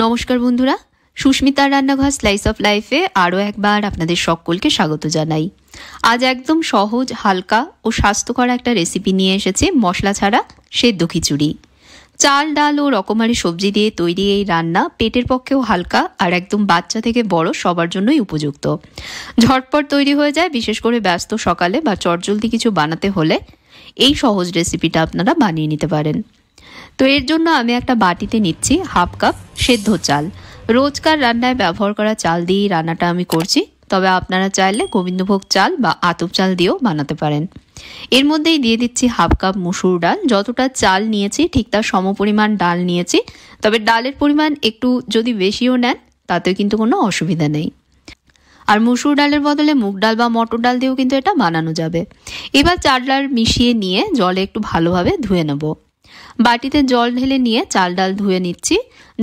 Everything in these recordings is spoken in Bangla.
নমস্কার বন্ধুরা, সুস্মিতার রান্নাঘর স্লাইস অফ লাইফে আরও একবার আপনাদের সকলকে স্বাগত জানাই। আজ একদম সহজ, হালকা ও স্বাস্থ্যকর একটা রেসিপি নিয়ে এসেছি, মশলা ছাড়া সেদ্ধ খিচুড়ি। চাল, ডাল ও রকমারি সবজি দিয়ে তৈরি এই রান্না পেটের পক্ষেও হালকা আর একদম বাচ্চা থেকে বড় সবার জন্যই উপযুক্ত। ঝটপট তৈরি হয়ে যায়, বিশেষ করে ব্যস্ত সকালে বা চটজলদি কিছু বানাতে হলে এই সহজ রেসিপিটা আপনারা বানিয়ে নিতে পারেন। তো এর জন্য আমি একটা বাটিতে নিচ্ছি হাফ কাপ সেদ্ধ চাল। রোজকার রান্নায় ব্যবহার করা চাল দিয়েই রান্নাটা আমি করছি, তবে আপনারা চাইলে গোবিন্দভোগ চাল বা আতপ চাল দিয়েও বানাতে পারেন। এর মধ্যেই দিয়ে দিচ্ছি হাফ কাপ মুসুর ডাল। যতটা চাল নিয়েছি ঠিক তার সমপরিমাণ ডাল নিয়েছি, তবে ডালের পরিমাণ একটু যদি বেশিও নেন তাতেও কিন্তু কোনো অসুবিধা নেই। আর মুসুর ডালের বদলে মুগ ডাল বা মটর ডাল দিয়েও কিন্তু এটা বানানো যাবে। এবার চাল ডাল মিশিয়ে নিয়ে জলে একটু ভালোভাবে ধুয়ে নেব। বাটিতে জল ঢেলে নিয়ে চাল ডাল ধুয়ে নিচ্ছি।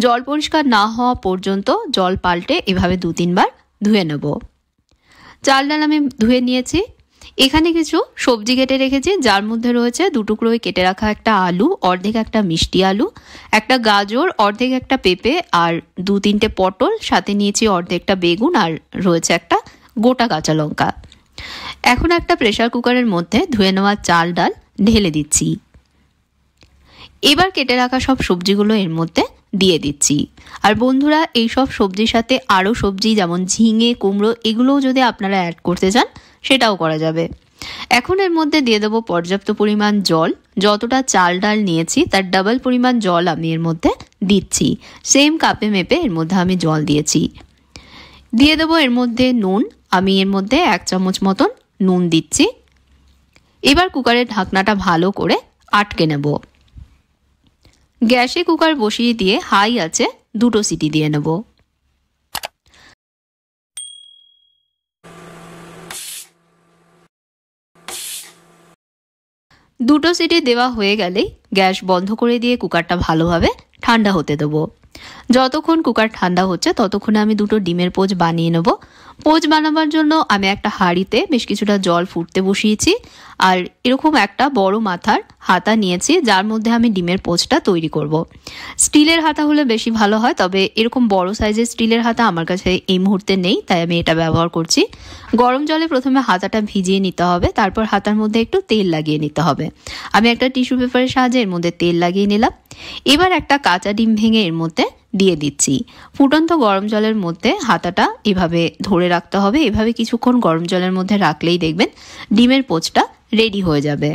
জল পরিষ্কার না হওয়া পর্যন্ত জল পাল্টে এভাবে 2-3 বার ধুয়ে নেব। চাল ডাল আমি ধুয়ে নিয়েছি। এখানে কিছু সবজি কেটে রেখেছি, যার মধ্যে রয়েছে 2 টুকরোয় কেটে রাখা একটা আলু, অর্ধেক একটা মিষ্টি আলু, একটা গাজর, অর্ধেক একটা পেঁপে আর 2-3টে পটল, সাথে নিয়েছি অর্ধেকটা বেগুন আর রয়েছে একটা গোটা কাঁচা লঙ্কা। এখন একটা প্রেসার কুকারের মধ্যে ধুয়ে নেওয়া চাল ডাল ঢেলে দিচ্ছি। এবার কেটে রাখা সব সবজিগুলো এর মধ্যে দিয়ে দিচ্ছি। আর বন্ধুরা, এই সব সবজির সাথে আরও সবজি যেমন ঝিঙে, কুমড়ো, এগুলোও যদি আপনারা অ্যাড করতে চান সেটাও করা যাবে। এখন এর মধ্যে দিয়ে দেবো পর্যাপ্ত পরিমাণ জল। যতটা চাল ডাল নিয়েছি তার ডাবল পরিমাণ জল আমি এর মধ্যে দিচ্ছি। সেম কাপে মেপে এর মধ্যে আমি জল দিয়েছি। দিয়ে দেবো এর মধ্যে নুন। আমি এর মধ্যে 1 চামচ মতন নুন দিচ্ছি। এবার কুকারের ঢাকনাটা ভালো করে আটকে নেব। গ্যাসে কুকার বসিয়ে দিয়ে হাই আছে 2টো সিটি দিয়ে নেব। দুটো সিটি দেওয়া হয়ে গেলেই গ্যাস বন্ধ করে দিয়ে কুকারটা ভালোভাবে ঠান্ডা হতে দেবো। যতক্ষণ কুকার ঠান্ডা হচ্ছে ততক্ষণে আমি 2টো ডিমের পোচ বানিয়ে নেব। পোচ বানাবার জন্য আমি একটা হাঁড়িতে বেশ কিছুটা জল ফুটতে বসিয়েছি আর এরকম একটা বড় মাথার হাতা নিয়েছি, যার মধ্যে আমি ডিমের পোচটা তৈরি করব। স্টিলের হাতা হলে বেশি ভালো হয়, তবে এরকম বড় সাইজের স্টিলের হাতা আমার কাছে এই মুহূর্তে নেই, তাই আমি এটা ব্যবহার করছি। গরম জলে প্রথমে হাতাটা ভিজিয়ে নিতে হবে, তারপর হাতার মধ্যে একটু তেল লাগিয়ে নিতে হবে। আমি একটা টিস্যু পেপারের সাহায্যে এর মধ্যে তেল লাগিয়ে নিলাম। এবার একটা কাঁচা ডিম ভেঙে এর মধ্যে দিয়ে দিচ্ছি। ফুটন্ত গরম জলের মধ্যে হাতাটা এভাবে ধরে রাখতে হবে। এভাবে কিছুক্ষণ গরম জলের মধ্যে রাখলেই দেখবেন ডিমের পোচটা রেডি হয়ে যাবে।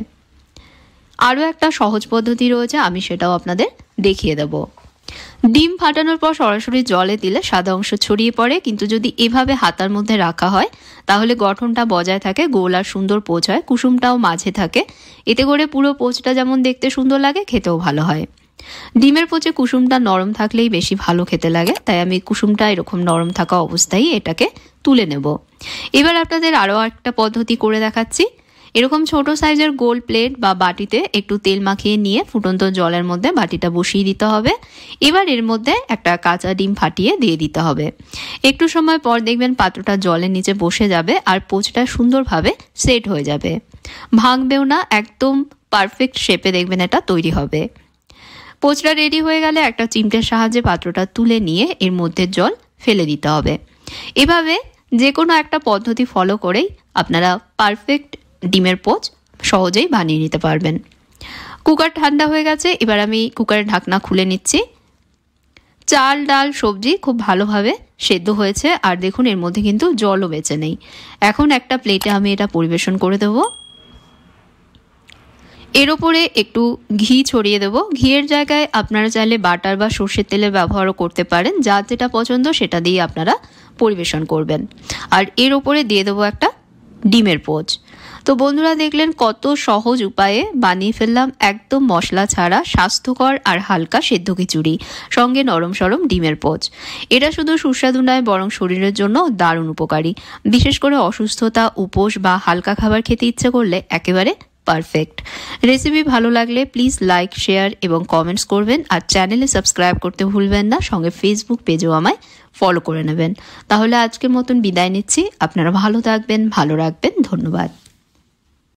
আরও একটা সহজ পদ্ধতি রয়েছে, আমি সেটাও আপনাদের দেখিয়ে দেব। ডিম ফাটানোর পর সরাসরি জলে দিলে সাদা অংশ ছড়িয়ে পড়ে, কিন্তু যদি এভাবে হাতার মধ্যে রাখা হয় তাহলে গঠনটা বজায় থাকে, গোল আর সুন্দর পোচ হয়, কুসুমটাও মাঝে থাকে। এতে করে পুরো পোচটা যেমন দেখতে সুন্দর লাগে, খেতেও ভালো হয়। ডিমের পোচে কুসুমটা নরম থাকলেই বেশি ভালো খেতে লাগে, তাই আমি কুসুমটা এরকম নরম থাকা অবস্থায় এটাকে তুলে নেব। এবার আপনাদের আরও একটা পদ্ধতি করে দেখাচ্ছি। এরকম ছোট সাইজের গোল প্লেট বা বাটিতে একটু তেল মাখিয়ে নিয়ে ফুটন্ত জলের মধ্যে বাটিটা বসিয়ে দিতে হবে। এবার এর মধ্যে একটা কাঁচা ডিম ফাটিয়ে দিয়ে দিতে হবে। একটু সময় পর দেখবেন পাত্রটা জলের নিচে বসে যাবে আর পোচটা সুন্দরভাবে সেট হয়ে যাবে, ভাঙবেও না, একদম পারফেক্ট শেপে দেখবেন এটা তৈরি হবে। পোচটা রেডি হয়ে গেলে একটা চিমটের সাহায্যে পাত্রটা তুলে নিয়ে এর মধ্যে জল ফেলে দিতে হবে। এভাবে যে কোনো একটা পদ্ধতি ফলো করেই আপনারা পারফেক্ট ডিমের পোচ সহজেই বানিয়ে নিতে পারবেন। কুকার ঠান্ডা হয়ে গেছে, এবার আমি কুকারের ঢাকনা খুলে নিচ্ছি। চাল, ডাল, সবজি খুব ভালোভাবে সেদ্ধ হয়েছে আর দেখুন এর মধ্যে কিন্তু জলও বেঁচে নেই। এখন একটা প্লেটে আমি এটা পরিবেশন করে দেবো। এর ওপরে একটু ঘি ছড়িয়ে দেবো। ঘিয়ের জায়গায় আপনারা চাইলে বাটার বা সর্ষের তেলের ব্যবহারও করতে পারেন, যার যেটা পছন্দ সেটা দিয়ে আপনারা পরিবেশন করবেন। আর এর ওপরে দিয়ে দেবো একটা ডিমের পোচ। তো বন্ধুরা, দেখলেন কত সহজ উপায়ে বানিয়ে ফেললাম একদম মশলা ছাড়া স্বাস্থ্যকর আর হালকা সেদ্ধ খিচুড়ি, সঙ্গে নরম সরম ডিমের পোচ। এটা শুধু সুস্বাদু নয়, বরং শরীরের জন্য দারুণ উপকারী। বিশেষ করে অসুস্থতা, উপোস বা হালকা খাবার খেতে ইচ্ছে করলে একেবারে পারফেক্ট। রেসিপি ভালো লাগলে প্লিজ লাইক, শেয়ার এবং কমেন্টস করবেন। আর চ্যানেলে সাবস্ক্রাইব করতে ভুলবেন না, সঙ্গে ফেসবুক পেজেও আমায় ফলো করে নেবেন। তাহলে আজকের মতন বিদায় নিচ্ছি। আপনারা ভালো থাকবেন, ভালো রাখবেন। ধন্যবাদ।